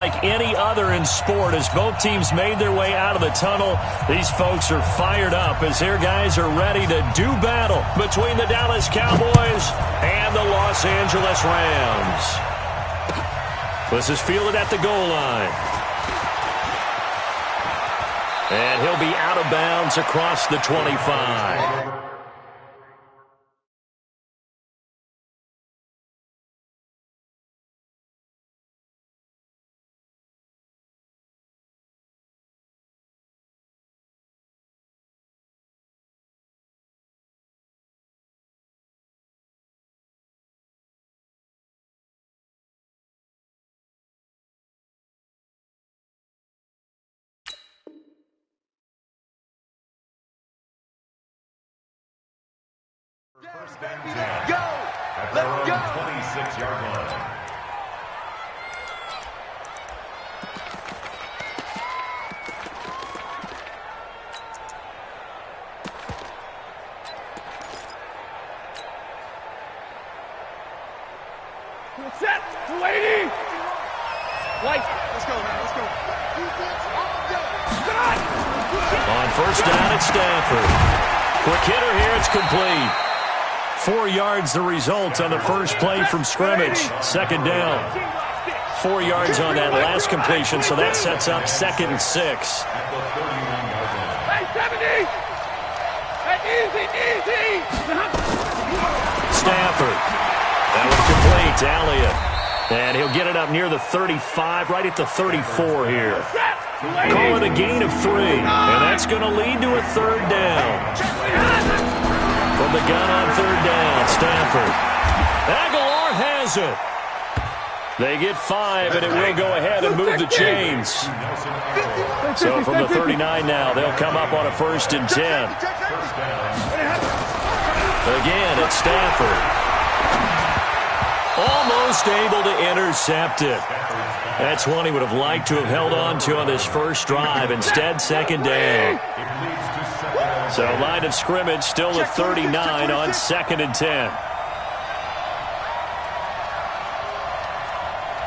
Like any other in sport, as both teams made their way out of the tunnel, these folks are fired up as their guys are ready to do battle between the Dallas Cowboys and the Los Angeles Rams. This is fielded at the goal line. And he'll be out of bounds across the 25. First and 10. Go! At their own 26-yard line. Set! 280! White! Let's go, man. Let's go. On first down, it's Stafford. Quick hitter here. It's complete. 4 yards the result on the first play from scrimmage. Second down. 4 yards on that last completion, so that sets up 2nd and 6. Hey, 70! Hey, easy! Stafford. That was complete to Elliott. And he'll get it up near the 35, right at the 34 here. Call it a gain of 3, and that's going to lead to a third down. From the gun on third down, Stafford. Aguilar has it. They get 5, and it will go ahead and move the chains. So from the 39 now, they'll come up on a 1st and 10. Again, it's Stafford. Almost able to intercept it. That's one he would have liked to have held on to on this first drive. Instead, second down. So line of scrimmage still at 39 on 2nd and 10.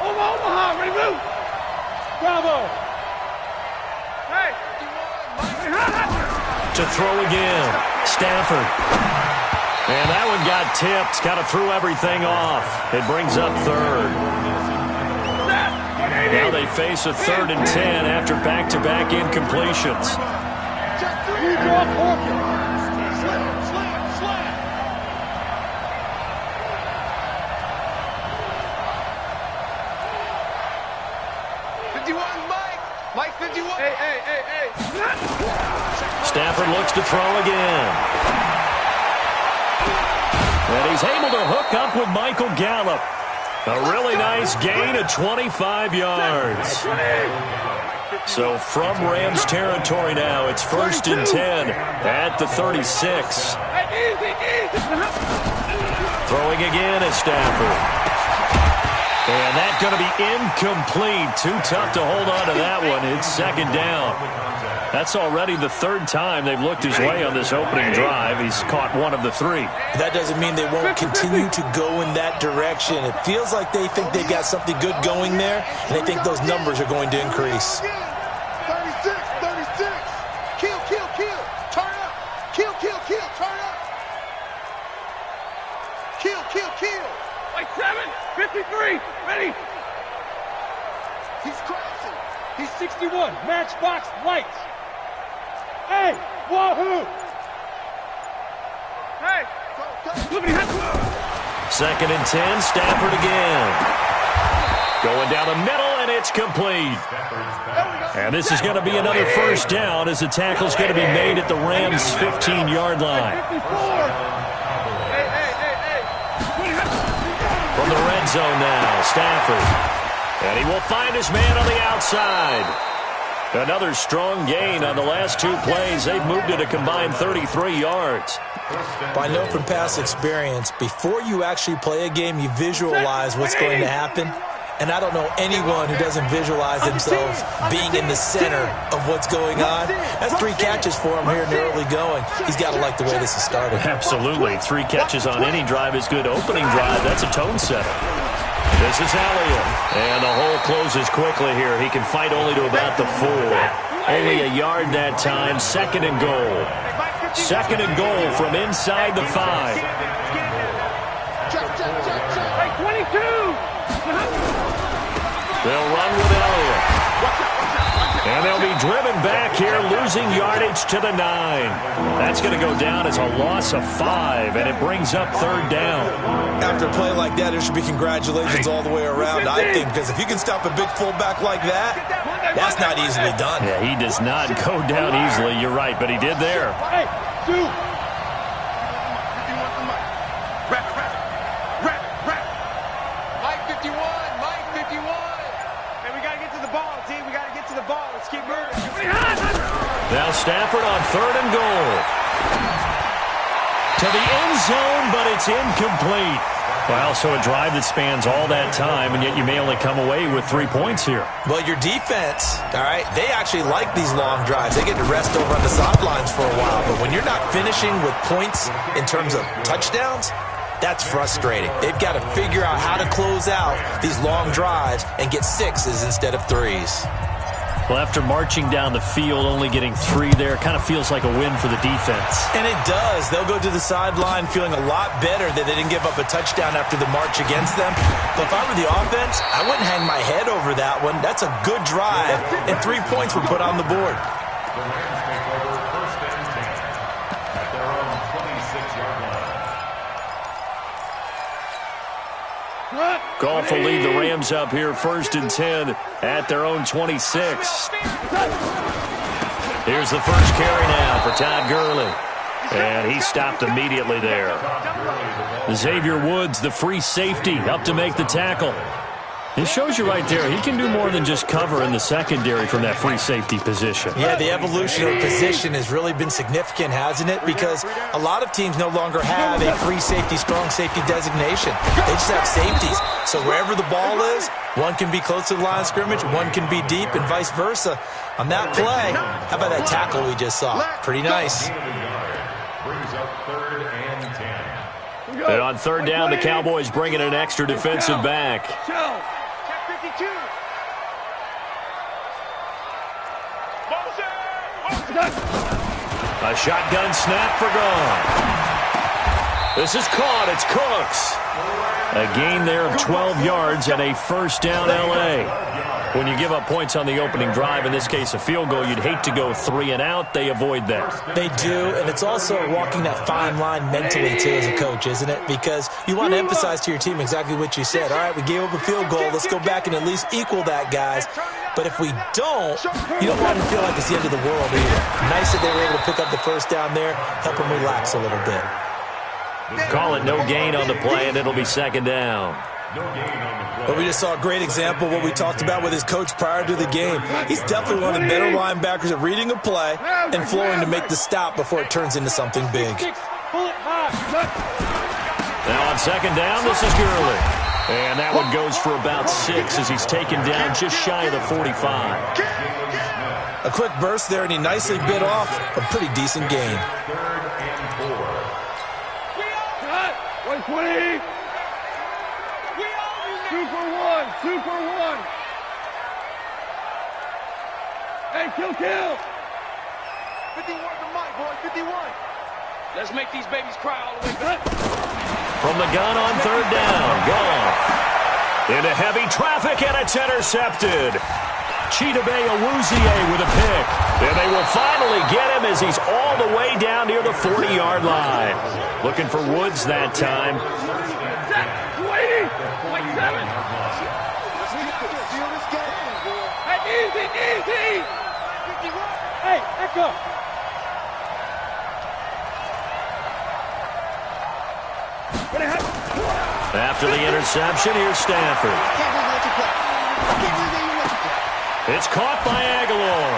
Omaha, ready to move. Bravo. Hey. To throw again. Stafford. And that one got tipped. Kind of threw everything off. It brings up third. Now they face a 3rd and 10 after back-to-back incompletions. Mike 51. Hey. Stafford looks to throw again. And he's able to hook up with Michael Gallup. A really nice gain of 25 yards. So from Rams territory now, it's 1st and 10 at the 36. Throwing again is Stafford. And that's going to be incomplete. Too tough to hold on to that one. It's 2nd down. That's already the 3rd time they've looked his way on this opening drive. He's caught 1 of the 3. That doesn't mean they won't continue to go in that direction. It feels like they think they've got something good going there, and they think those numbers are going to increase. 36. Kill. Turn up. Kill. Turn up. Kill. Like 7. 53. Ready. He's crashing. He's 61. Matchbox lights. Hey, wahoo! Hey, look at him. 2nd and 10, Stafford again. Going down the middle, and it's complete. And this is going to be another first down as the tackle's going to be made at the Rams' 15-yard line. From the red zone now, Stafford. And he will find his man on the outside. Another strong gain on the last 2 plays. They've moved it a combined 33 yards. I know from past experience, before you actually play a game, you visualize what's going to happen. And I don't know anyone who doesn't visualize themselves being in the center of what's going on. That's 3 catches for him here in the early going. He's got to like the way this is started. Absolutely. 3 catches on any drive is good. Opening drive, that's a tone setter. This is Elliott. And the hole closes quickly here. He can fight only to about the 4. Only a yard that time. 2nd and goal. 2nd and goal from inside the 5. Hey, 22! They'll run with Elliott. And they'll be driven back here, losing yardage to the 9. That's going to go down as a loss of 5, and it brings up 3rd down. After a play like that, there should be congratulations all the way around, I think, because if you can stop a big fullback like that, that's not easily done. Yeah, he does not go down easily. You're right, but he did there. Hey, 2. Mike 51, Mike 51. Hey, we got to get to the ball, team. We got to get to the ball. Let's keep moving. Now Stafford on 3rd and goal. To the end zone, but it's incomplete. Well, so a drive that spans all that time, and yet you may only come away with 3 points here. Well, your defense, all right, they actually like these long drives. They get to rest over on the sidelines for a while. But when you're not finishing with points in terms of touchdowns, that's frustrating. They've got to figure out how to close out these long drives and get 6s instead of 3s. Well, after marching down the field, only getting 3 there, kind of feels like a win for the defense. And it does. They'll go to the sideline feeling a lot better that they didn't give up a touchdown after the march against them. But if I were the offense, I wouldn't hang my head over that one. That's a good drive, and 3 points were put on the board. The Rams take over 1st and 10 at their own 26-yard line. Goff will lead the Rams up here 1st and 10 at their own 26. Here's the first carry now for Todd Gurley. And he stopped immediately there. Xavier Woods, the free safety, up to make the tackle. It shows you right there, he can do more than just cover in the secondary from that free safety position. Yeah, the evolution of position has really been significant, hasn't it? Because a lot of teams no longer have a free safety, strong safety designation. They just have safeties. So wherever the ball is, one can be close to the line of scrimmage, one can be deep, and vice versa. On that play, how about that tackle we just saw? Pretty nice. Brings up 3rd and 10. And on 3rd down, the Cowboys bring in an extra defensive back. Check 52. A shotgun snap for gone. This is caught. It's Cooks. A gain there of 12 yards and a 1st down L.A. When you give up points on the opening drive, in this case a field goal, you'd hate to go 3 and out. They avoid that. They do, and it's also walking that fine line mentally, too, as a coach, isn't it? Because you want to emphasize to your team exactly what you said. All right, we gave up a field goal. Let's go back and at least equal that, guys. But if we don't, you don't want to feel like it's the end of the world either. Nice that they were able to pick up the 1st down there, help them relax a little bit. Call it no gain on the play, and it'll be 2nd down. But we just saw a great example of what we talked about with his coach prior to the game. He's definitely one of the better linebackers at reading a play and flowing to make the stop before it turns into something big. Now on 2nd down, this is Gurley. And that one goes for about 6 as he's taken down just shy of the 45. A quick burst there, and he nicely bit off a pretty decent gain. 3rd and 4. 120. 2 for 1. 2 for 1. Hey, kill. 51 for Mike, boy. 51. Let's make these babies cry all the way back. From the gun on 3rd down, Goff. Into heavy traffic, and it's intercepted. Chidobe Awuzie with a pick. And they will finally get him as he's all the way down near the 40-yard line. Looking for Woods that time. 280. Like 7. Hey, easy. Hey, echo. After the interception, here's Stafford. It's caught by Aguilar.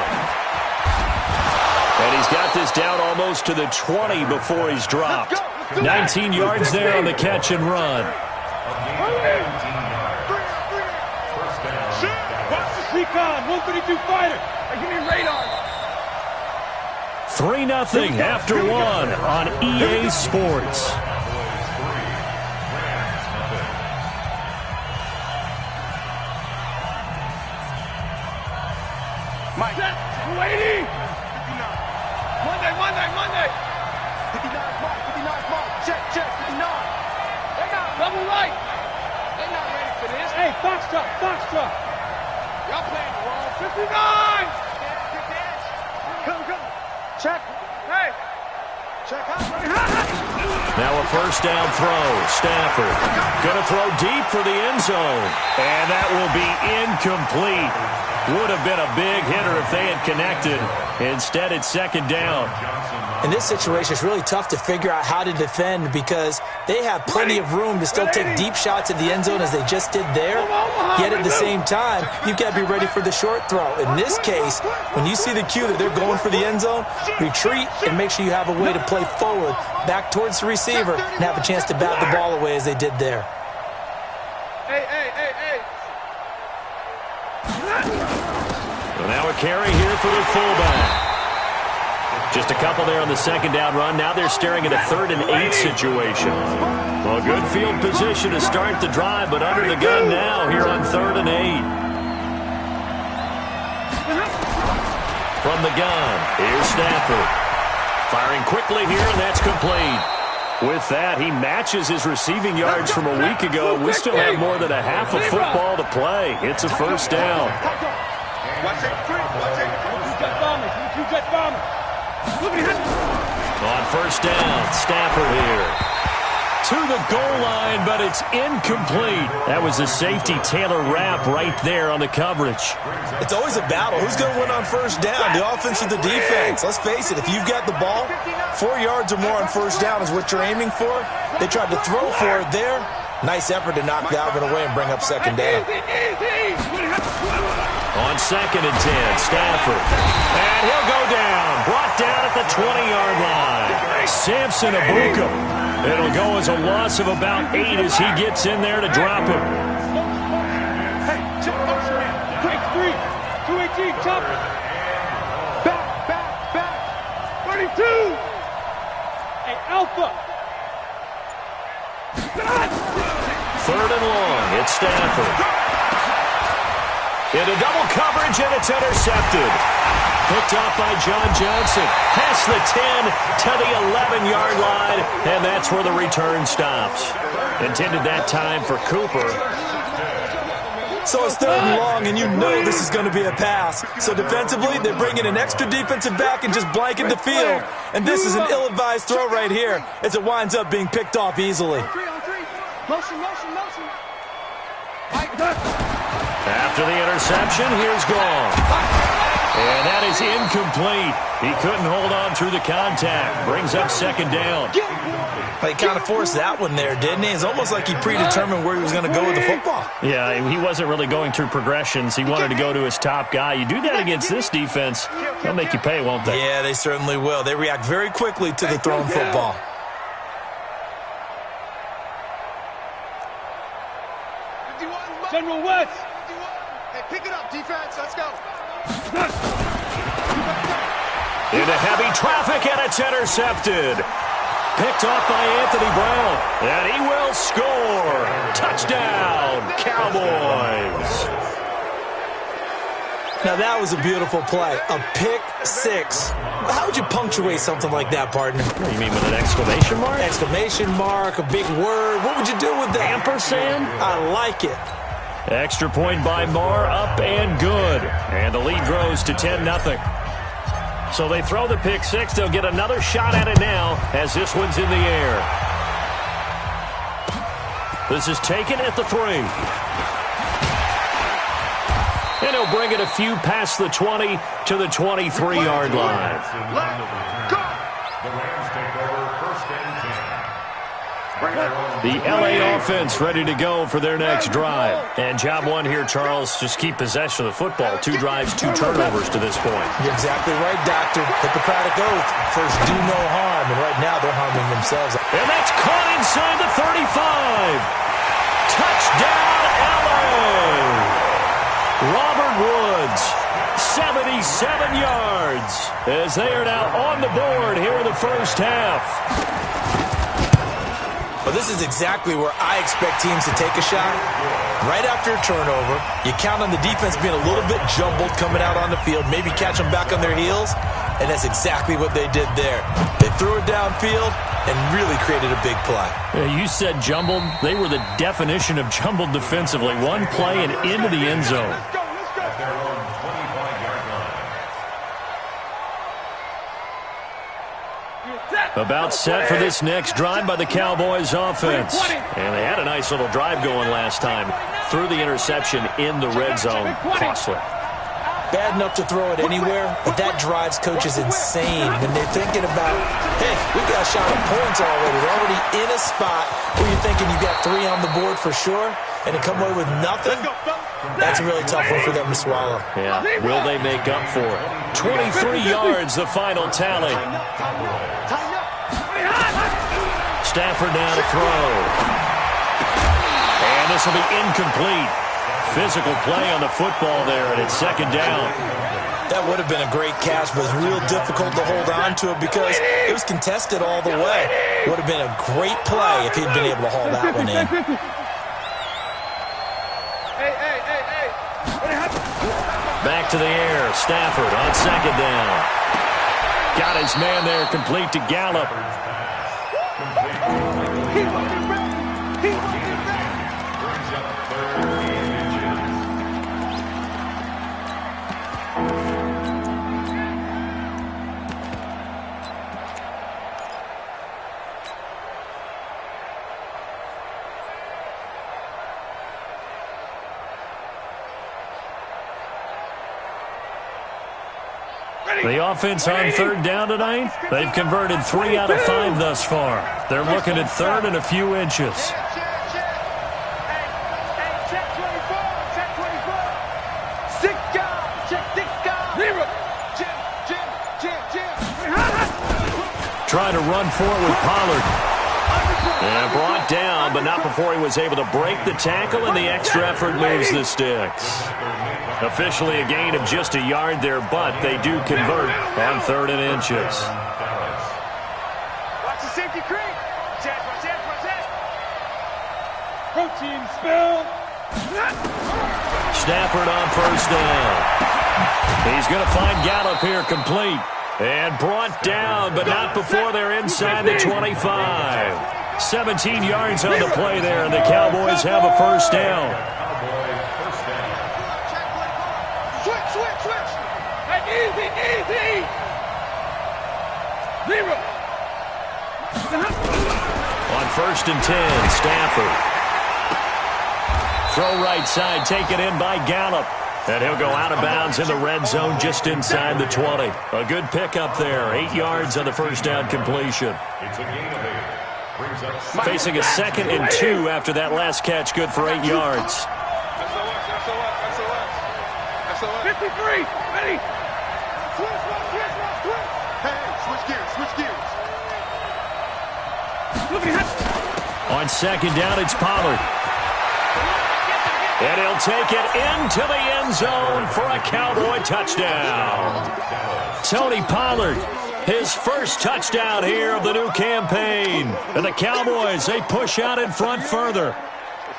And he's got this down almost to the 20 before he's dropped. 19 yards there on the catch and run. Recon, 132 fighter. Give me radar. 3-0 after 1 on EA Sports. Foxtrot, Foxtrot. Y'all playing wrong. 59. Come. Check. Hey. Check out. Now a first down throw. Stafford going to throw deep for the end zone. And that will be incomplete. Would have been a big hitter if they had connected. Instead, it's second down. In this situation, it's really tough to figure out how to defend because they have plenty of room to still take deep shots at the end zone as they just did there. Yet at the same time, you've got to be ready for the short throw. In this case, when you see the cue that they're going for the end zone, retreat and make sure you have a way to play forward, back towards the receiver, and have a chance to bat the ball away as they did there. Hey. So now a carry here for the fullback. Just a couple there on the second down run. Now they're staring at a 3rd and 8 situation. Well, good field position to start the drive, but under the gun now here on 3rd and 8. From the gun, here's Stafford. Firing quickly here, and that's complete. With that, he matches his receiving yards from a week ago. We still have more than a half of football to play. It's a first down. Watch it. You jet bombers. On first down, Stafford here. To the goal line, but it's incomplete. That was a safety Taylor Rapp right there on the coverage. It's always a battle. Who's going to win on first down, the offense or the defense? Let's face it, if you've got the ball, 4 yards or more on first down is what you're aiming for. They tried to throw for it there. Nice effort to knock that one away and bring up second down. On 2nd and 10, Stafford. And he'll go down. Brought down at the 20-yard line. Samson Abuka. It'll go as a loss of about 8 as he gets in there to drop him. Hey, Take 3. 218, chop. Back. 32. Hey, Alpha. 3rd and long. It's Stafford. Into double coverage, and it's intercepted. Picked off by John Johnson. Past the 10 to the 11-yard line, and that's where the return stops. Intended that time for Cooper. So it's 3rd and long, and you know this is going to be a pass. So defensively, they're bringing an extra defensive back and just blanket the field. And this is an ill-advised throw right here as it winds up being picked off easily. Motion. After the interception, here's Gall. And that is incomplete. He couldn't hold on through the contact. Brings up second down. He kind of forced that one there, didn't he? It's almost like he predetermined where he was going to go with the football. Yeah, he wasn't really going through progressions. He wanted to go to his top guy. You do that against this defense, they'll make you pay, won't they? Yeah, they certainly will. They react very quickly to the thrown football. General West. Hey, pick it up, defense. Let's go. Into heavy traffic, and it's intercepted. Picked off by Anthony Brown, and he will score. Touchdown, Cowboys. Now, that was a beautiful play. A pick six. How would you punctuate something like that, partner? You mean with an exclamation mark? Exclamation mark, a big word. What would you do with that? Ampersand? I like it. Extra point by Marr, up and good. And the lead grows to 10-0. So they throw the pick six. They'll get another shot at it now as this one's in the air. This is taken at the 3. And he'll bring it a few past the 20 to the 23-yard line. The LA offense ready to go for their next drive. And job one here, Charles, just keep possession of the football. 2 drives, 2 turnovers to this point. You're exactly right, Doctor. Hippocratic oath. First, do no harm. And right now, they're harming themselves. And that's caught inside the 35. Touchdown, LA. Robert Woods, 77 yards, as they are now on the board here in the first half. Well, this is exactly where I expect teams to take a shot. Right after a turnover, you count on the defense being a little bit jumbled coming out on the field, maybe catch them back on their heels, and that's exactly what they did there. They threw it downfield, and really created a big play. Yeah, you said jumbled. They were the definition of jumbled defensively. One play and into the end zone. At their own 25-yard line. About set for this next drive by the Cowboys offense. And they had a nice little drive going last time. Threw the interception in the red zone. Costly. Bad enough to throw it anywhere, but that drives coaches insane when they're thinking about, hey, we got a shot at points already. They're already in a spot where you're thinking you got 3 on the board for sure, and to come away with nothing, that's a really tough one for them to swallow. Yeah, will they make up for it? 23 yards, the final tally. Stafford now to throw. And this will be incomplete. Physical play on the football there, and it's second down. That would have been a great catch, but it was real difficult to hold on to it because it was contested all the way. Would have been a great play if he'd been able to haul that one in. Back to the air. Stafford on second down. Got his man there, complete to Gallup. The offense on third down tonight, they've converted 3 out of 5 thus far. They're looking at third and a few inches. Trying to run forward with Pollard. And brought down, but not before he was able to break the tackle, and the extra effort moves the sticks. Officially a gain of just a yard there, but they do convert on third and inches. Watch the safety creep. Watch Protein spill. Stafford on first down. He's going to find Gallup here complete. And brought down, but not before they're inside the 25. 17 yards on the play there, and the Cowboys have a first down. Switch. Hey, easy. 0. On first and 10, Stafford. Throw right side, taken in by Gallup. And he'll go out of bounds in the red zone just inside the 20. A good pickup there. 8 yards on the first down completion. It's a gain of 8. Brings up Facing a 2nd and 2 after that last catch, good for 8 yards. 53. Ready. Switch gears. On second down, it's Pollard. And he'll take it into the end zone for a Cowboy touchdown. Tony Pollard, his first touchdown here of the new campaign. And the Cowboys, they push out in front further.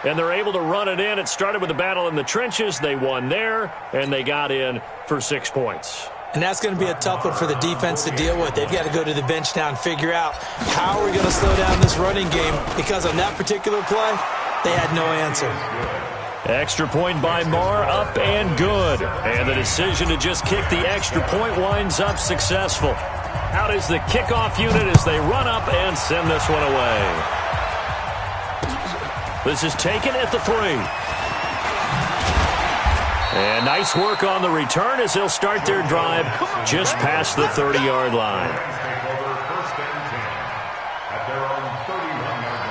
And they're able to run it in. It started with a battle in the trenches. They won there, and they got in for 6 points. And that's going to be a tough one for the defense to deal with. They've got to go to the bench now and figure out how are we going to slow down this running game, because on that particular play, they had no answer. Extra point by Marr, up and good. And the decision to just kick the extra point winds up successful. Out is the kickoff unit as they run up and send this one away. This is taken at the 3. And nice work on the return as they'll start their drive just past the 30-yard line. take over first and 10 at their own 31-yard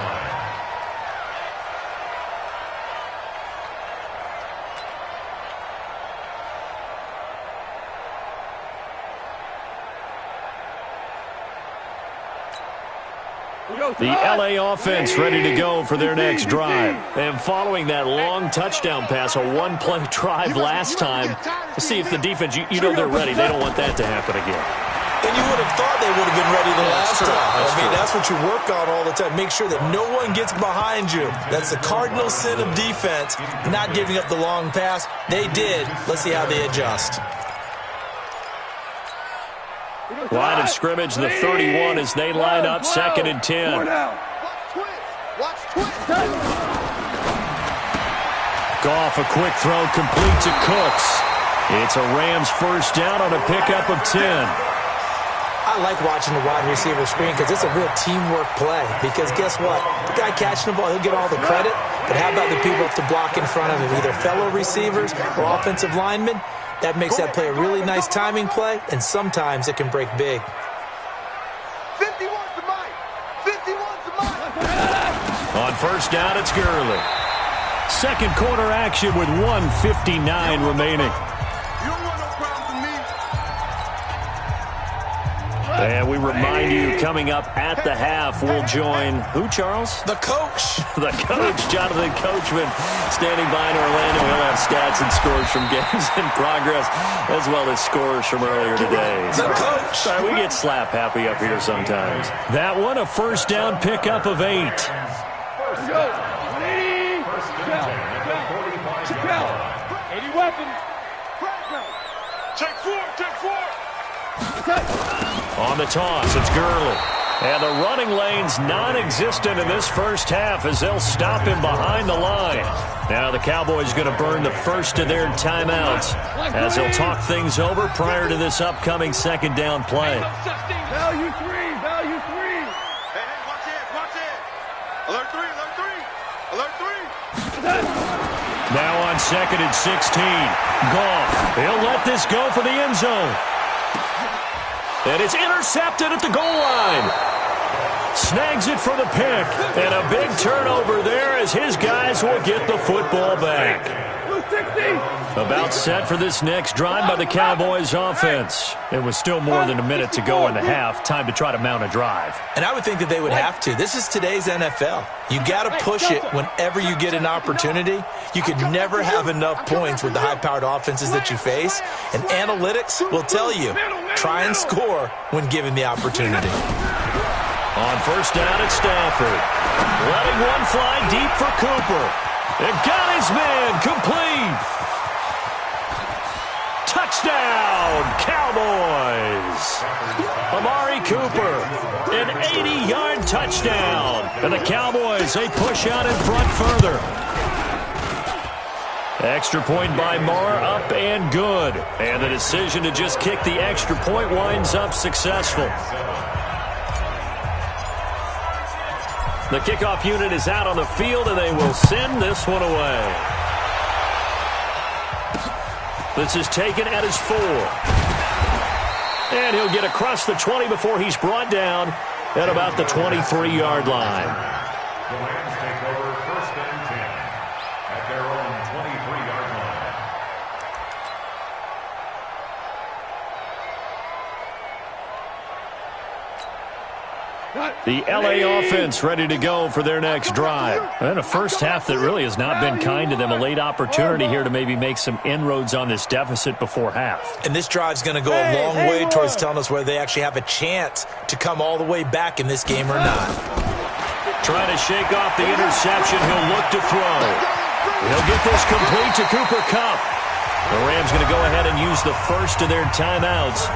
line. The L.A. offense ready to go for their next drive. And following that long touchdown pass, a one-play drive last time, to see if the defense, you know they're ready. They don't want that to happen again. And you would have thought they would have been ready the last time. That's what you work on all the time. Make sure that no one gets behind you. That's the cardinal sin of defense, not giving up the long pass. They did. Let's see how they adjust. Line of scrimmage, the 31 as they line up, 2nd and 10. Watch twist. Goff, a quick throw, complete to Cooks. It's a Rams first down on a pickup of 10. I like watching the wide receiver screen because it's a real teamwork play. Because guess what? The guy catching the ball, he'll get all the credit. But how about the people up to block in front of him, either fellow receivers or offensive linemen? That makes that play a really nice timing play, and sometimes it can break big. 51's the mic. 51's the mic. On first down, it's Gurley. Second quarter action with 1:59 remaining. And we remind you, coming up at the half, we'll join who, Charles? The coach. The coach, Jonathan Coachman, standing by in Orlando. He'll have stats and scores from games in progress, as well as scores from earlier today. The coach. Sorry, we get slap happy up here sometimes. That one, a first down pickup of 8. Let's go. 180. Chappelle. 80 weapons. Take 4. Take 4. On the toss, it's Gurley. And the running lane's non-existent in this first half as they'll stop him behind the line. Now the Cowboys going to burn the first of their timeouts as they'll talk things over prior to this upcoming second down play. Value 3. Value 3. Hey, watch it. Alert 3. Alert 3. Now on 2nd and 16. Goff. He'll let this go for the end zone. And it's intercepted at the goal line. Snags it for the pick. And a big turnover there as his guys will get the football back. About set for this next drive by the Cowboys offense. It was still more than a minute to go in the half. Time to try to mount a drive. And I would think that they would have to. This is today's NFL. You got to push it whenever you get an opportunity. You could never have enough points with the high-powered offenses that you face. And analytics will tell you, try and score when given the opportunity. On first down at Stafford. Letting one fly deep for Cooper. And got his man complete. Touchdown, Cowboys. Amari Cooper, an 80-yard touchdown. And the Cowboys, they push out in front further. Extra point by Marr, up and good. And the decision to just kick the extra point winds up successful. The kickoff unit is out on the field, and they will send this one away. This is taken at his 4. And he'll get across the 20 before he's brought down at about the 23-yard line. The Rams take over 1st and 10 at their own 23-yard line. The L.A. offense ready to go for their next drive. And a first half that really has not been kind to them. A late opportunity here to maybe make some inroads on this deficit before half. And this drive's going to go a long way towards telling us whether they actually have a chance to come all the way back in this game or not. Trying to shake off the interception. He'll look to throw. He'll get this complete to Cooper Kupp. The Rams going to go ahead and use the first of their timeouts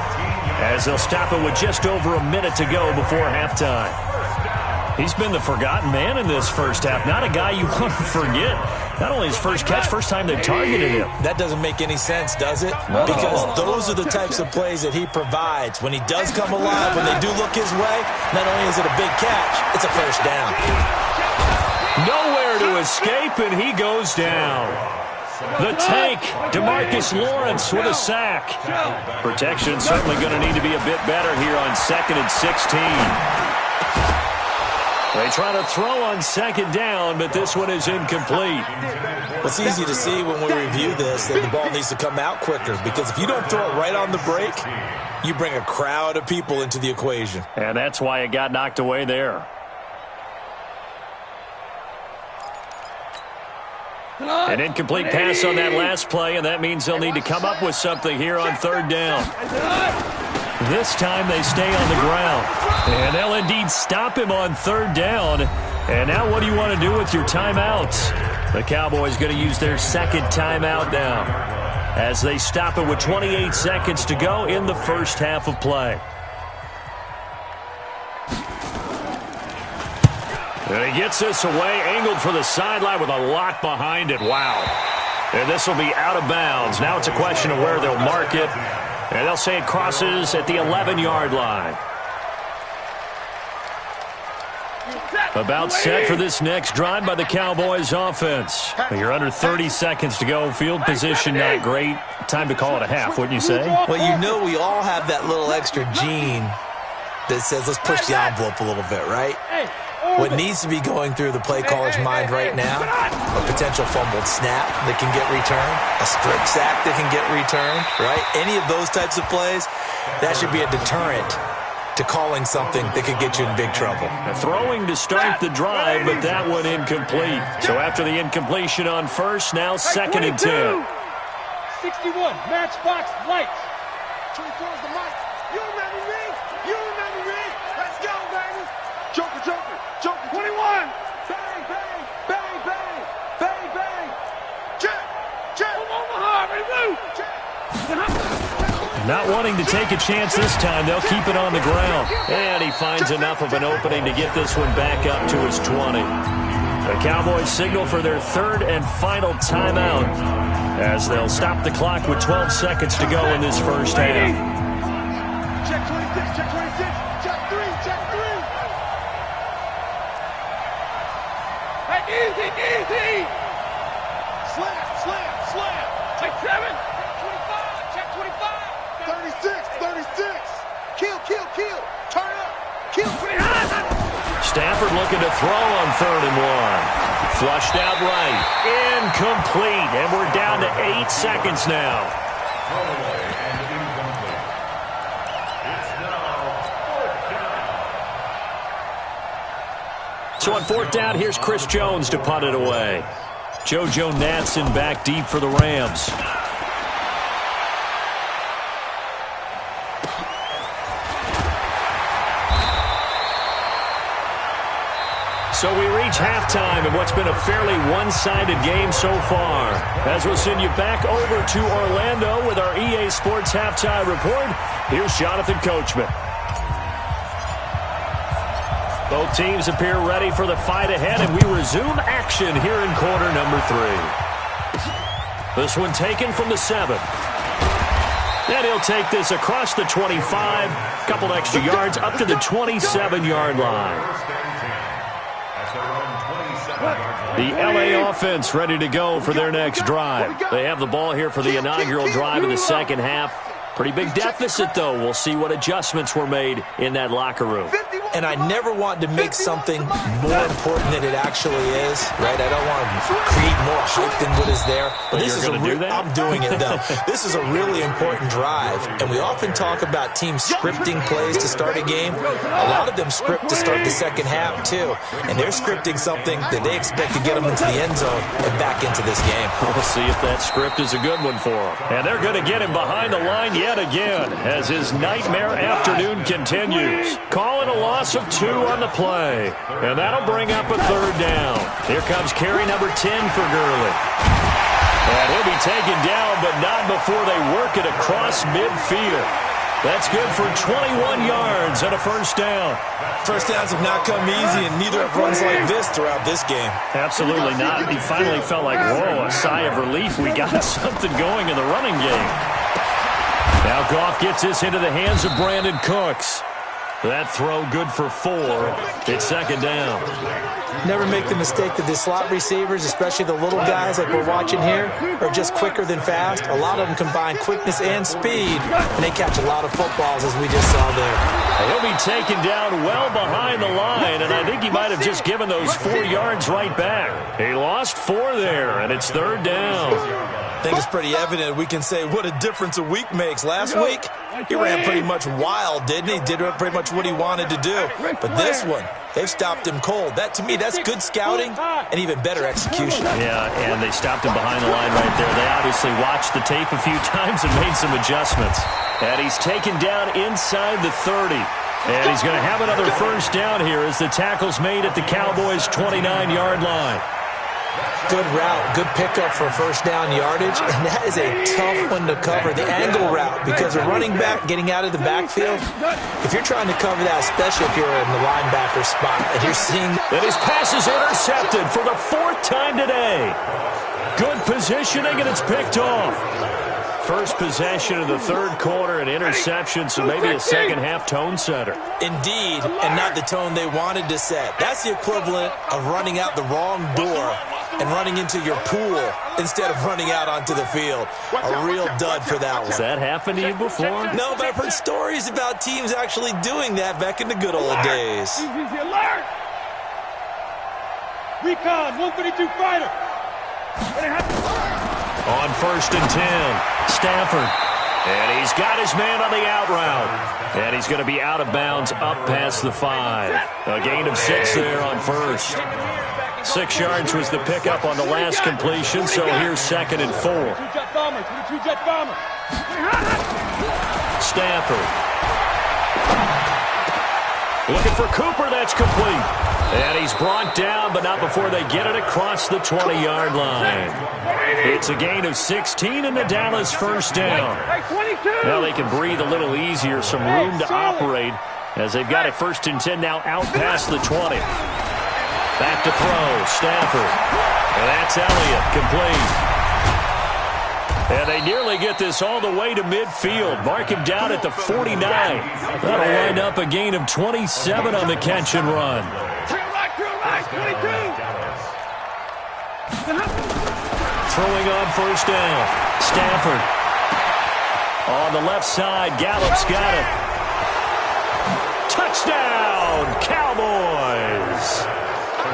as they'll stop it with just over a minute to go before halftime. He's been the forgotten man in this first half. Not a guy you want to forget. Not only his first catch, first time they targeted him. That doesn't make any sense, does it? Because those are the types of plays that he provides. When he does come alive, when they do look his way, not only is it a big catch, it's a first down. Nowhere to escape, and he goes down. The tank, DeMarcus Lawrence with a sack. Protection certainly going to need to be a bit better here on 2nd and 16. They try to throw on 2nd down, but this one is incomplete. It's easy to see when we review this that the ball needs to come out quicker, because if you don't throw it right on the break, you bring a crowd of people into the equation. And that's why it got knocked away there. An incomplete pass on that last play, and that means they'll need to come up with something here on 3rd down. This time they stay on the ground. And they'll indeed stop him on 3rd down. And now what do you want to do with your timeouts? The Cowboys going to use their 2nd timeout now as they stop it with 28 seconds to go in the first half of play. And he gets this away, angled for the sideline with a lot behind it. Wow. And this will be out of bounds. Now it's a question of where they'll mark it. And they'll say it crosses at the 11-yard line. About set for this next drive by the Cowboys offense. You're under 30 seconds to go. Field position not great. Time to call it a half, wouldn't you say? Well, you know we all have that little extra gene that says let's push the envelope a little bit, right? What needs to be going through the play caller's mind right now, a potential fumbled snap that can get returned, a strip sack that can get returned, right? Any of those types of plays, that should be a deterrent to calling something that could get you in big trouble. Throwing to start the drive, but that one incomplete. So after the incompletion on first, now second and 10. 61, matchbox lights. 24 is the mic. You remember me? You remember me? Let's go, baby. Joker, Joker, Joker. 21. Bang, bang, bang, bang, bang, bang. Check, check. Omaha, ready to move. Check. Not wanting to take a chance this time, they'll keep it on the ground. And he finds enough of an opening to get this one back up to his 20. The Cowboys signal for their third and final timeout as they'll stop the clock with 12 seconds to go in this first half. Check 26, check 26, check 3, check 3. Hey, easy. Slam, slam, slam. Check 7. Check 25. 36, 36. Kill, kill, kill. Turn up. Kill. Stafford looking to throw on 3rd and 1. Flushed out right. Incomplete. And we're down to 8 seconds now. Throwaway and incomplete. It's now 4th down. So on 4th down, here's Chris Jones to punt it away. JoJo Natson back deep for the Rams. So we reach halftime in what's been a fairly one-sided game so far. As we'll send you back over to Orlando with our EA Sports Halftime Report, here's Jonathan Coachman. Both teams appear ready for the fight ahead, and we resume action here in quarter number 3. This one taken from the 7. And he'll take this across the 25, couple extra yards up to the 27-yard line. The LA offense ready to go for their next drive. They have the ball here for the inaugural drive in the second half. Pretty big deficit, though. We'll see what adjustments were made in that locker room. And I never want to make something more important than it actually is, right? I don't want to create more hype than what is there. But this is I'm doing it, though. This is a really important drive. And we often talk about teams scripting plays to start a game. A lot of them script to start the second half, too. And they're scripting something that they expect to get them into the end zone and back into this game. We'll see if that script is a good one for them. And they're going to get him behind the line yet again as his nightmare afternoon continues. Calling a loss of 2 on the play. And that'll bring up a 3rd down. Here comes carry number 10 for Gurley. And he'll be taken down, but not before they work it across midfield. That's good for 21 yards and a 1st down. First downs have not come easy, and neither have runs like this throughout this game. Absolutely not. He finally felt like, whoa, a sigh of relief. We got something going in the running game. Now Goff gets this into the hands of Brandon Cooks. That throw good for 4. It's 2nd down. Never make the mistake that the slot receivers, especially the little guys like we're watching here, are just quicker than fast. A lot of them combine quickness and speed, and they catch a lot of footballs, as we just saw there. He'll be taken down well behind the line, and I think he might have just given those 4 yards right back. He lost 4 there, and it's 3rd down. I think it's pretty evident. We can say what a difference a week makes. Last week, he ran pretty much wild, didn't he? Did pretty much what he wanted to do. But this one, they've stopped him cold. That, to me, that's good scouting and even better execution. Yeah, and they stopped him behind the line right there. They obviously watched the tape a few times and made some adjustments. And he's taken down inside the 30. And he's going to have another 1st down here as the tackle's made at the Cowboys' 29-yard line. Good route, good pickup for first down yardage, and that is a tough one to cover, the angle route, because a running back getting out of the backfield, if you're trying to cover that, especially if you're in the linebacker spot, and you're seeing... And his pass is intercepted for the 4th time today. Good positioning, and it's picked off. First possession of the 3rd quarter, an interception, so maybe a second-half tone setter. Indeed, and not the tone they wanted to set. That's the equivalent of running out the wrong door and running into your pool instead of running out onto the field. A real dud for that one. Has that happened to you before? No, but I've heard stories about teams actually doing that back in the good old days. Easy alert! Recon, 152 fighter. On 1st and 10, Stafford. And he's got his man on the out route. And he's going to be out of bounds up past the 5. A gain of 6 there on 1st. 6 yards was the pickup on the last completion, so here's 2nd and 4. Stafford. Looking for Cooper, that's complete. And he's brought down, but not before they get it across the 20-yard line. It's a gain of 16 in the Dallas first down. Now they can breathe a little easier, some room to operate as they've got it 1st and 10 now out past the 20. Back to throw, Stafford. And that's Elliott, complete. And they nearly get this all the way to midfield. Mark him down at the 49. That'll wind up a gain of 27 on the catch and run. Throwing on 1st down. Stafford. On the left side, Gallup's got it. Touchdown, Cowboys.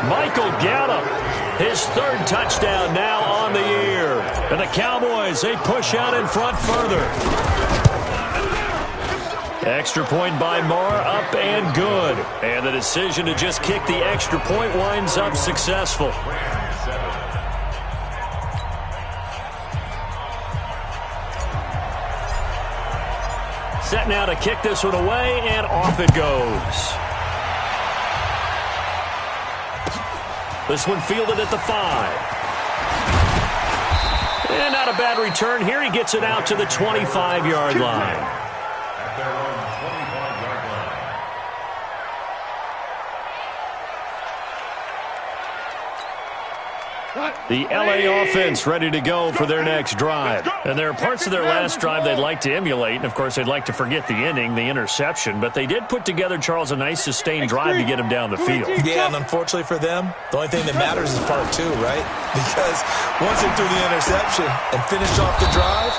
Michael Gallup, his 3rd touchdown now on the year. And the Cowboys, they push out in front further. Extra point by Marr, up and good. And the decision to just kick the extra point winds up successful. Set now to kick this one away, and off it goes. This one fielded at the 5. And not a bad return here. He gets it out to the 25-yard line. The LA offense ready to go for their next drive. And there are parts of their last drive they'd like to emulate. And, of course, they'd like to forget the ending, the interception. But they did put together, Charles, a nice sustained drive to get him down the field. Yeah, and unfortunately for them, the only thing that matters is part 2, right? Because once they threw the interception and finished off the drive,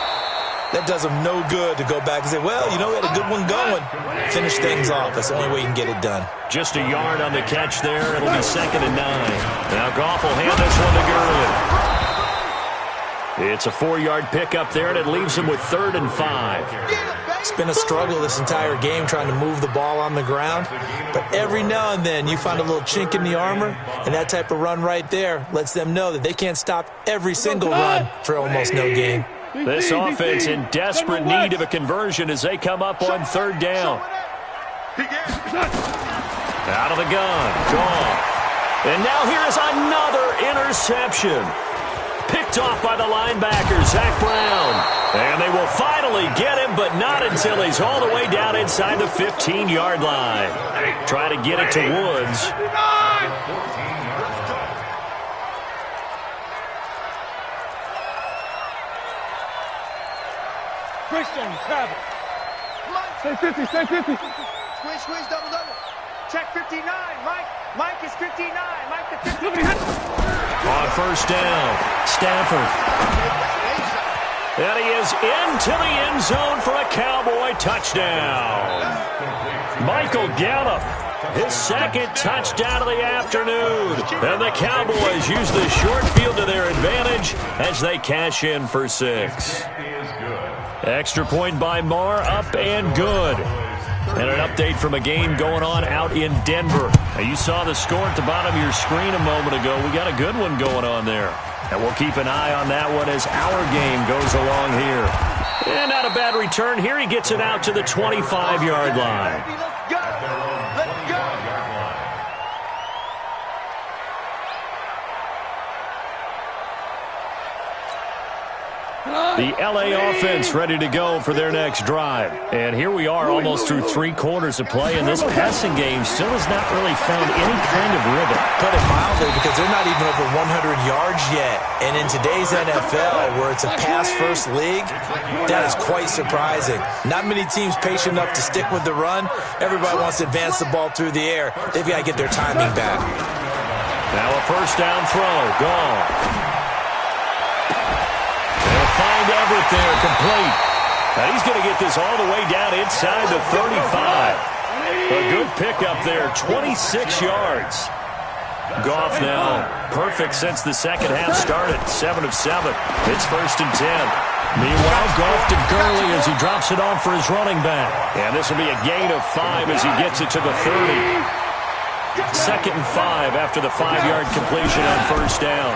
that does them no good to go back and say, well, you know, we had a good one going. Finish things off. That's the only way you can get it done. Just a yard on the catch there. It'll be 2nd and 9. Now Goff will hand this one to Gurley. It's a 4-yard pickup there, and it leaves him with 3rd and 5. It's been a struggle this entire game trying to move the ball on the ground. But every now and then you find a little chink in the armor, and that type of run right there lets them know that they can't stop every single run for almost no gain. This offense in desperate need of a conversion as they come up on 3rd down. Out of the gun, Goff. And now here is another interception. Picked off by the linebacker, Zach Brown. And they will finally get him, but not until he's all the way down inside the 15-yard line. Try to get it to Woods. Christian, travel. Stay 50, stay 50. Squish, double. Check 59, Mike. Mike is 59. Mike to 50. On 1st down, Stafford. And he is into the end zone for a Cowboy touchdown. Michael Gallup, his 2nd touchdown of the afternoon. And the Cowboys use the short field to their advantage as they cash in for 6. Extra point by Marr, up and good. And an update from a game going on out in Denver. Now, you saw the score at the bottom of your screen a moment ago. We got a good one going on there. And we'll keep an eye on that one as our game goes along here. And not a bad return. Here he gets it out to the 25-yard line. Let's go. Let's go. The LA offense ready to go for their next drive. And here we are almost through 3 quarters of play, and this passing game still has not really found any kind of rhythm. Put it mildly, because they're not even over 100 yards yet. And in today's NFL, where it's a pass-first league, that is quite surprising. Not many teams patient enough to stick with the run. Everybody wants to advance the ball through the air. They've got to get their timing back. Now a first down throw. Gone. Find Everett there, complete. And he's going to get this all the way down inside the 35. A good pickup there, 26 yards. Goff now perfect since the second half started, 7 of 7. It's first and 10. Meanwhile, Goff to Gurley as he drops it off for his running back. And this will be a gain of 5 as he gets it to the 30. Second and 5 after the 5-yard completion on first down.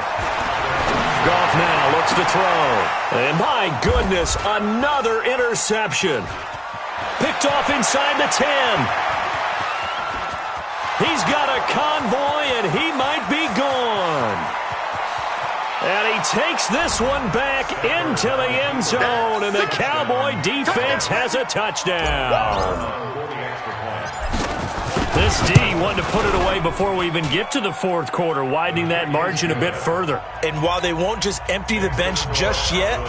Goff now looks to throw. And my goodness, another interception. Picked off inside the 10. He's got a convoy, and he might be gone. And he takes this one back into the end zone, and the Cowboy defense has a touchdown. This D wanted to put it away before we even get to the fourth quarter, widening that margin a bit further. And while they won't just empty the bench just yet,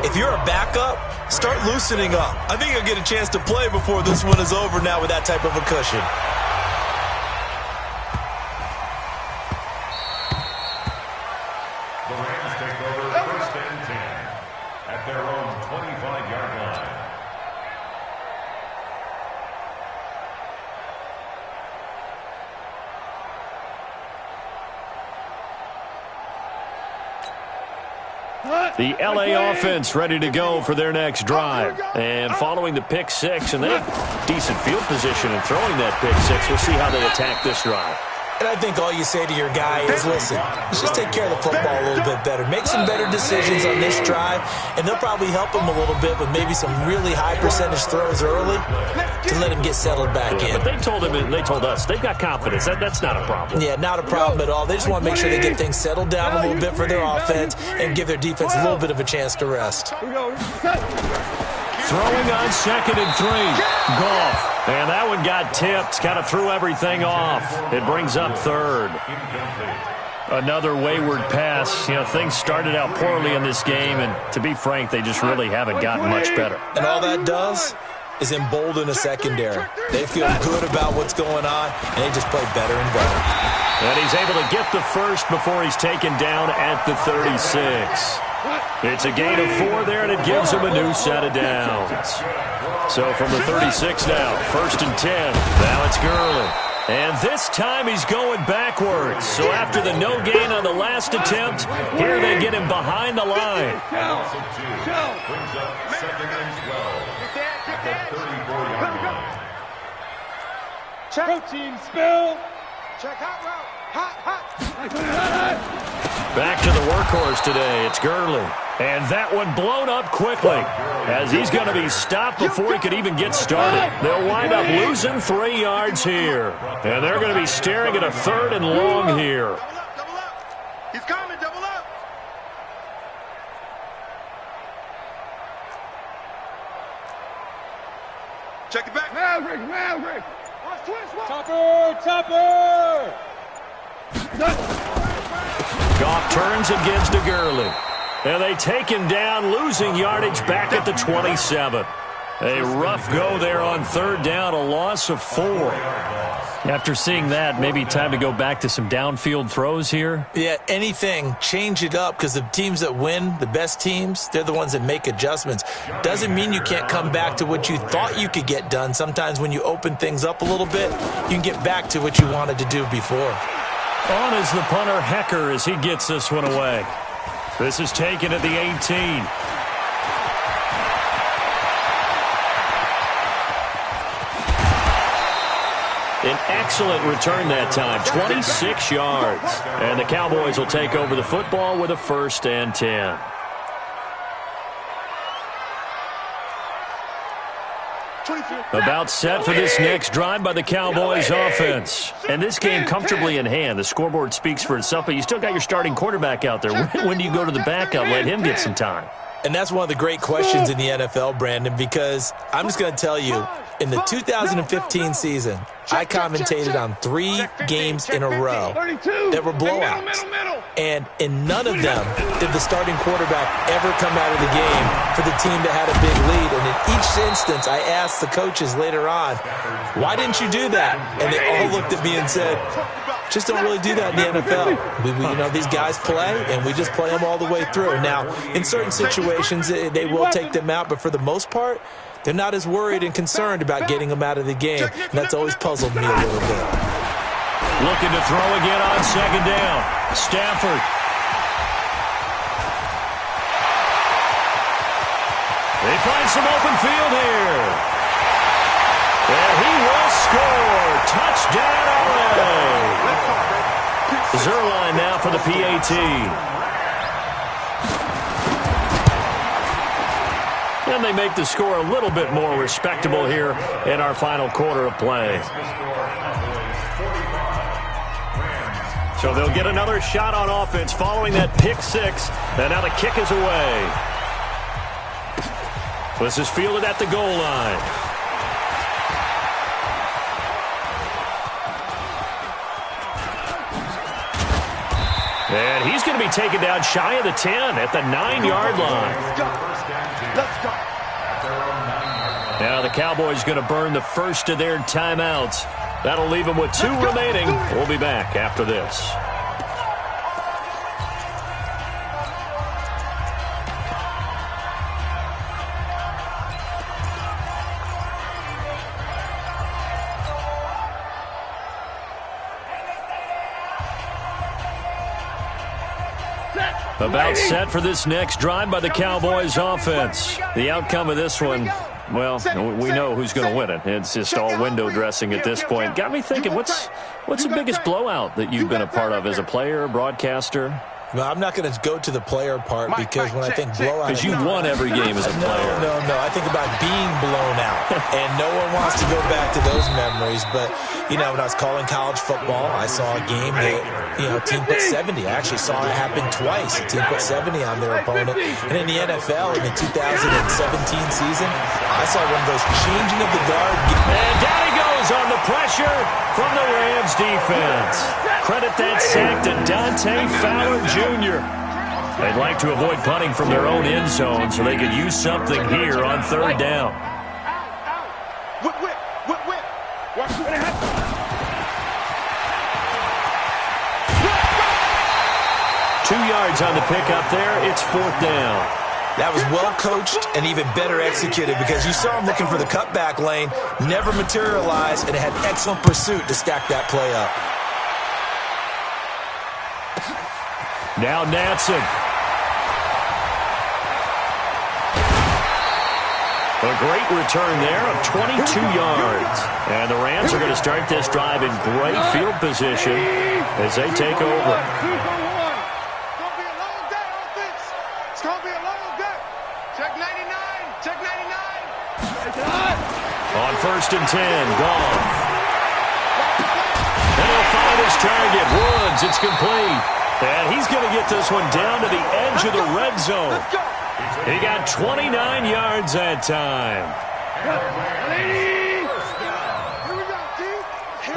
if you're a backup, start loosening up. I think you'll get a chance to play before this one is over now with that type of a cushion. The Rams take over first and 10 at their own 25-yard line. The LA offense ready to go for their next drive. And following the pick 6, and they have decent field position in throwing that pick 6. We'll see how they attack this drive. And I think all you say to your guy is, listen, let's just take care of the football a little bit better. Make some better decisions on this drive, and they'll probably help him a little bit with maybe some really high percentage throws early to let him get settled back in. But they told him, and they told us, they've got confidence. That's not a problem. Yeah, not a problem at all. They just want to make sure they get things settled down a little bit for their offense and give their defense a little bit of a chance to rest. Throwing on second and 3. Goff. And that one got tipped. Kind of threw everything off. It brings up third. Another wayward pass. You know, things started out poorly in this game, and to be frank, they just really haven't gotten much better. And all that does is embolden a secondary. They feel good about what's going on, and they just play better and better. And he's able to get the first before he's taken down at the 36. It's a gain of 4 there, and it gives him a new set of downs. So from the 36 now, first and 10. Now it's Gurley. And this time he's going backwards. So after the no gain on the last attempt, here they get him behind the line. Brings up second and 12 at the 34-yard line. Protein spill. Check hot route. Hot. Back to the workhorse today. It's Gurley. And that one blown up quickly as he's going to be stopped before he could even get started. They'll wind up losing 3 yards here. And they're going to be staring at a third and long here. Double up. He's coming. Double up. Check it back. Maverick. Watch twist. Topper. Goff turns and gives to Gurley. And they take him down, losing yardage back at the 27. A rough go there on third down, a loss of 4. After seeing that, maybe time to go back to some downfield throws here. Yeah, anything, change it up, because the teams that win, the best teams, they're the ones that make adjustments. Doesn't mean you can't come back to what you thought you could get done. Sometimes when you open things up a little bit, you can get back to what you wanted to do before. On is the punter, Hecker, as he gets this one away. This is taken at the 18. An excellent return that time, 26 yards. And the Cowboys will take over the football with a first and 10. About set for this next drive by the Cowboys offense. And this game comfortably in hand. The scoreboard speaks for itself, but you still got your starting quarterback out there. When do you go to the backup? Let him get some time. And that's one of the great questions in the NFL, Brandon, because I'm just going to tell you, in the 2015 season, I commentated on 3 games in a row that were blowouts. And in none of them did the starting quarterback ever come out of the game for the team that had a big lead. And in each instance, I asked the coaches later on, why didn't you do that? And they all looked at me and said, just don't really do that in the NFL. These guys play, and we just play them all the way through. Now, in certain situations, they will take them out, but for the most part, they're not as worried and concerned about getting them out of the game, and that's always puzzled me a little bit. Looking to throw again on second down. Stafford. They find some open field here. And he will score. Touchdown, LA. Zerline now for the PAT. And they make the score a little bit more respectable here in our final quarter of play. So they'll get another shot on offense following that pick 6. And now the kick is away. This is fielded at the goal line. And he's going to be taken down shy of the 10 at the 9-yard line. Let's go. Now the Cowboys going to burn the first of their timeouts. That'll leave them with 2 remaining. We'll be back after this. About set for this next drive by the Cowboys offense. The outcome of this one, well, we know who's going to win it. It's just all window dressing at this point. Got me thinking, what's the biggest blowout that you've been a part of as a player, broadcaster? No, I'm not going to go to the player part because when I think blowout... Because you won every game as a player. No. I think about being blown out. And no one wants to go back to those memories. But, when I was calling college football, I saw a game that, a team put 70. I actually saw it happen twice. A team put 70 on their opponent. And in the NFL, in the 2017 season, I saw one of those changing of the guard. And down he goes on the pressure from the Rams defense. Credit that sack to Dante Fowler Jr. They'd like to avoid punting from their own end zone so they could use something here on 3rd down. Whip. Watch what happens. 2 yards on the pickup there. It's 4th down. That was well coached and even better executed because you saw him looking for the cutback lane, never materialized, and had excellent pursuit to stack that play up. Now Natson. A great return there of 22 yards. And the Rams are going to start this drive in great field position as they take over. It's going to be a long day. Check 99. Check 99. On 1st and 10, Goff. And he'll find his target. Woods, it's complete. And he's going to get this one down to the edge of the red zone. He got 29 yards that time. Here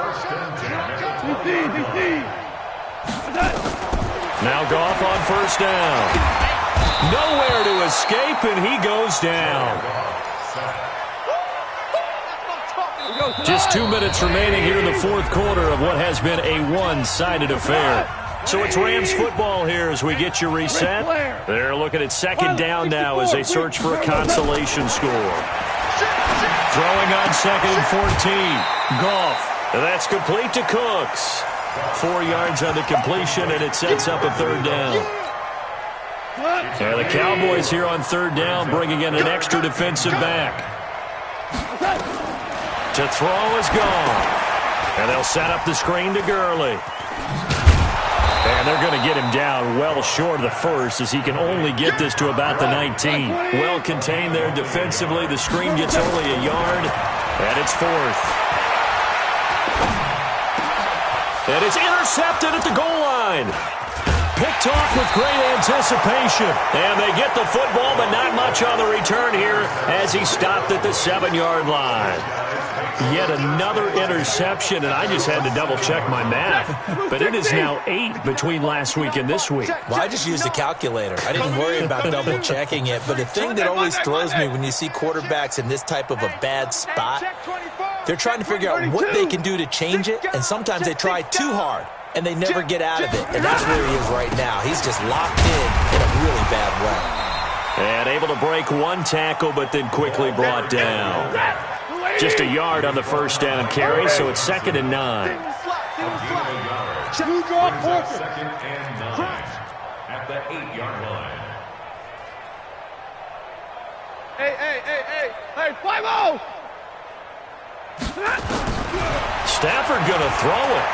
we go, Now Goff on 1st down. Nowhere to escape, and he goes down. Just 2 minutes remaining here in the 4th quarter of what has been a one-sided affair. So it's Rams football here as we get you reset. They're looking at 2nd down now as they search for a consolation score. Throwing on 2nd and 14. Goff. That's complete to Cooks. 4 yards on the completion, and it sets up a 3rd down. And the Cowboys here on 3rd down bringing in an extra defensive back. To throw is gone. And they'll set up the screen to Gurley. And they're going to get him down well short of the 1st as he can only get this to about the 19. Well contained there defensively. The screen gets only a yard, and it's 4th. And it's intercepted at the goal line. picked off with great anticipation. And they get the football, but not much on the return here as he stopped at the 7-yard line. Yet another interception, and I just had to double-check my math. But it is now 8 between last week and this week. Well, I just used a calculator. I didn't worry about double-checking it. But the thing that always throws me when you see quarterbacks in this type of a bad spot, they're trying to figure out what they can do to change it, and sometimes they try too hard, and they never get out of it. And that's where he is right now. He's just locked in a really bad way. And able to break one tackle, but then quickly brought down. Just a yard on the first down carry, so it's 2nd and 9. Second and 9 at the 8-yard line. Hey, 5-0! Stafford going to throw it.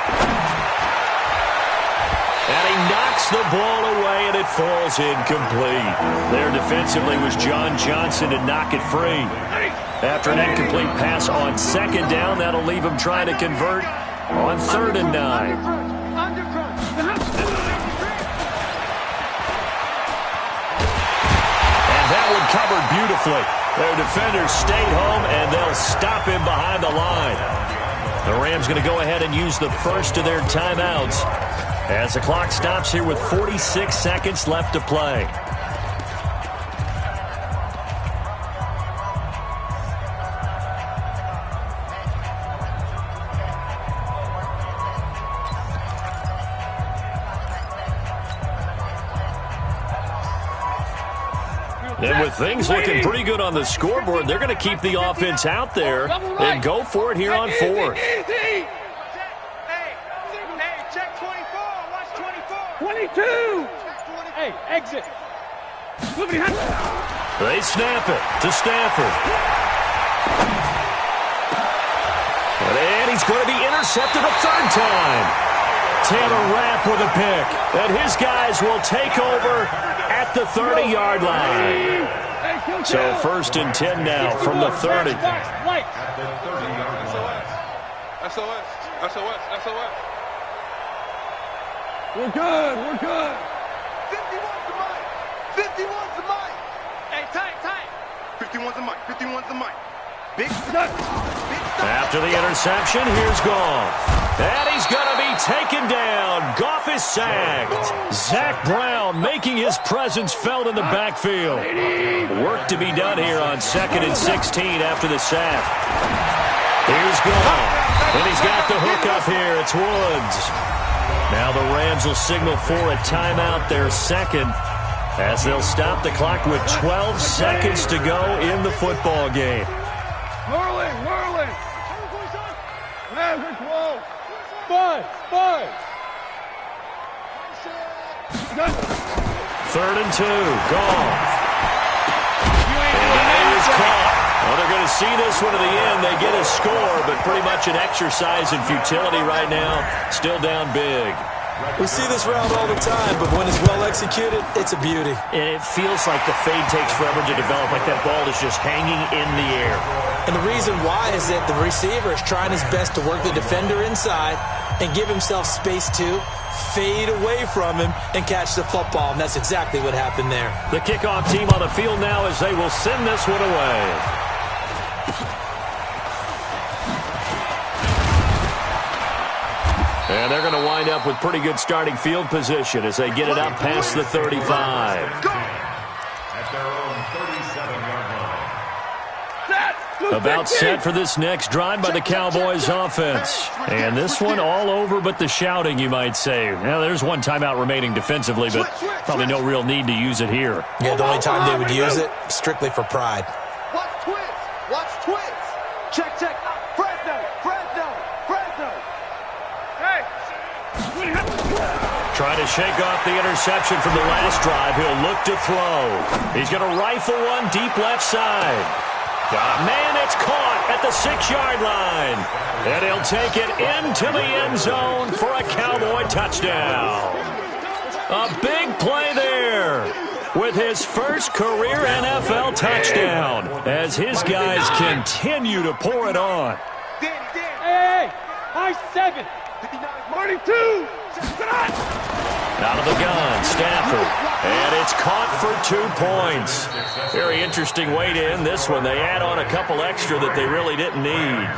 And he knocks the ball away, and it falls incomplete. There defensively was John Johnson to knock it free. After an incomplete pass on 2nd down, that'll leave him trying to convert on 3rd and 9. And that one covered beautifully. Their defenders stayed home, and they'll stop him behind the line. The Rams going to go ahead and use the first of their timeouts as the clock stops here with 46 seconds left to play. And with things looking pretty good on the scoreboard, they're going to keep the offense out there and go for it here on 4th. Hey, check 24. Watch 24. 22! Hey, exit. They snap it to Stafford. And he's going to be intercepted a 3rd time. Taylor Rapp with a pick. And his guys will take over at the 30-yard line. So 1st and 10 now from the 30. At the 30-yard line. SOS. We're good. 51's the mic. 51's the mic. Hey, tight. 51's the mic. 51's the mic. Big stuff. After the interception, here's Goff. And he's going to be taken down. Goff is sacked. Zach Brown making his presence felt in the backfield. Work to be done here on 2nd and 16 after the sack. Here's Goff. And he's got the hook up here. It's Woods. Now the Rams will signal for a timeout, their 2nd, as they'll stop the clock with 12 seconds to go in the football game. Whirling. Maverick close. 5. 3rd and 2. Goff. And he is caught. Well, they're going to see this one to the end. They get a score, but pretty much an exercise in futility right now. Still down big. We see this route all the time, but when it's well executed, it's a beauty. And it feels like the fade takes forever to develop, like that ball is just hanging in the air. And the reason why is that the receiver is trying his best to work the defender inside and give himself space to fade away from him and catch the football, and that's exactly what happened there. The kickoff team on the field now as they will send this one away. And they're going to wind up with pretty good starting field position as they get it up past the 35. At their own 37-yard line. About set for this next drive by the Cowboys offense. And this one all over but the shouting, you might say. Now, there's one timeout remaining defensively, but probably no real need to use it here. Yeah, the only time they would use it, strictly for pride. Watch twins. Check. Fresno. Hey. Trying to shake off the interception from the last drive. He'll look to throw. He's going to rifle one deep left side. Man, it's caught at the 6-yard line. And he'll take it into the end zone for a Cowboy touchdown. A big play there with his first career NFL touchdown as his guys continue to pour it on. Hey, high 7. 42. Out of the gun, Stafford. And it's caught for 2 points. Very interesting way to end this one. They add on a couple extra that they really didn't need.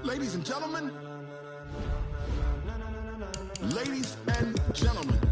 Ladies and gentlemen, ladies and gentlemen.